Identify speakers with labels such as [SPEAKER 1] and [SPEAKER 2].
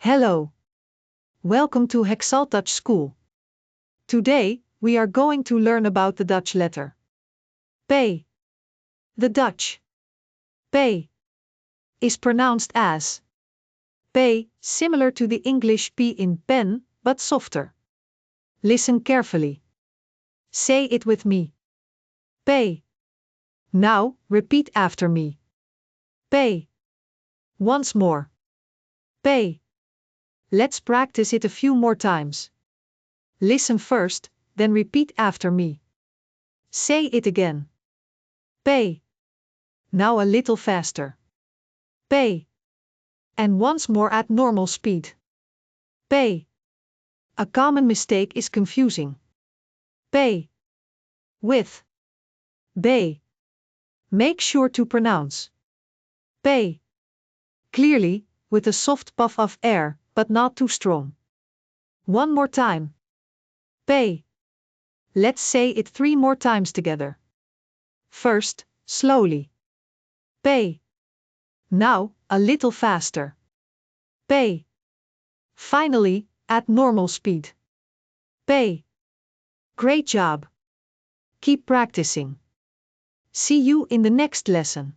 [SPEAKER 1] Hello. Welcome to Hexal Dutch School. Today, we are going to learn about the Dutch letter P. The Dutch P is pronounced as P, similar to the English P in pen, but softer. Listen carefully. Say it with me. P. Now, repeat after me. P. Once more. P. Let's practice it a few more times. Listen first, then repeat after me. Say it again. P. Now a little faster. P. And once more at normal speed. P. A common mistake is confusing P with B. Make sure to pronounce P clearly, with a soft puff of air, but not too strong. One more time. P. Let's say it 3 more times together. First, slowly. P. Now, a little faster. P. Finally, at normal speed. P. Great job. Keep practicing. See you in the next lesson.